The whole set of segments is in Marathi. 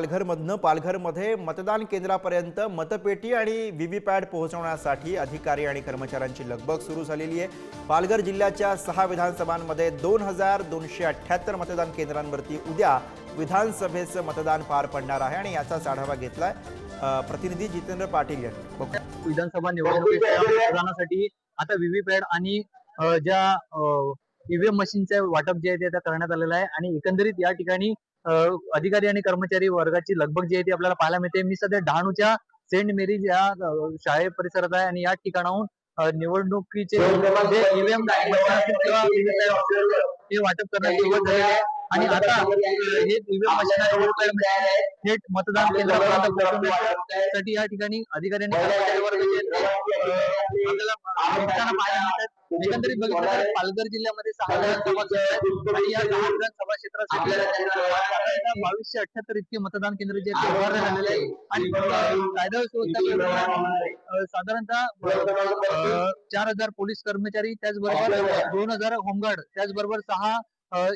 पालघरमध्ये मतदान केंद्रापर्यंत मतपेटी आणि व्हीव्हीपॅट पोहोचवण्यासाठी अधिकारी आणि कर्मचाऱ्यांची लगबग सुरू झालेली आहे। पालघर जिल्ह्याच्या 6 विधानसभांमध्ये 2278 मतदान केंद्रांवरती उद्या विधानसभेचं मतदान पार पडणार आहे आणि याचाच आढावा घेतलाय प्रतिनिधी जितेंद्र पाटील यांनी। विधानसभा निवडणुकीच्या मतदानासाठी आता व्हीव्हीपॅट आणि ज्या ईव्हीएम मशीनचे वाटप जे आहे ते करण्यात आलेलं आहे आणि एकंदरीत या ठिकाणी अधिकारी आणि कर्मचारी वर्गाची लगबग जी आहे ती आपल्याला पाहायला मिळते। मी सध्या डहाणूच्या सेंट मेरीज या शाळे परिसरात आहे आणि या ठिकाणाहून निवडणुकीचे ईव्हीएम हे वाटप करण्यास सुरुवात झालेली आहे आणि आता हे ईव्हीएम मशीन थेट मतदान केंद्रापर्यंत पोहोचवण्यासाठी या ठिकाणी अधिकारी आणि कर्मचारी वर्ग आपल्याला पाहायला मिळतात। एकंदरीत बघितलं तर पालघर जिल्ह्यामध्ये 6 विधानसभा क्षेत्र आणि या 6 विधानसभा क्षेत्रासाठी 2278 इतके मतदान केंद्र जे उभारण्यात आलेले आहे आणि कायदा सुव्यवस्था साधारणतः 4000 पोलीस कर्मचारी, त्याचबरोबर 2000 होमगार्ड, त्याचबरोबर 6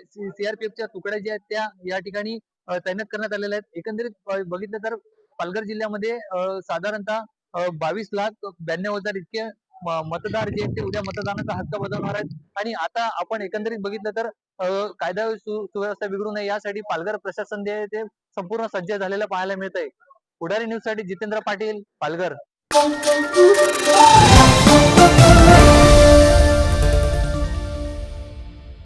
सीआरपीएफच्या तुकड्या ज्या आहेत त्या या ठिकाणी तैनात करण्यात आलेल्या आहेत। एकंदरीत बघितलं तर पालघर जिल्ह्यामध्ये साधारणतः 22,92,000 इतके मतदार जे ते उद्या मतदानाचा हक्क बजावणार आहेत आणि आता आपण एकंदरीत बघितलं तर कायदा सुव्यवस्था बिघडू नये यासाठी पालघर प्रशासन जे ते संपूर्ण सज्ज झालेलं पाहायला मिळत आहे। पुढारी न्यूज साठी जितेंद्र पाटील, पालघर।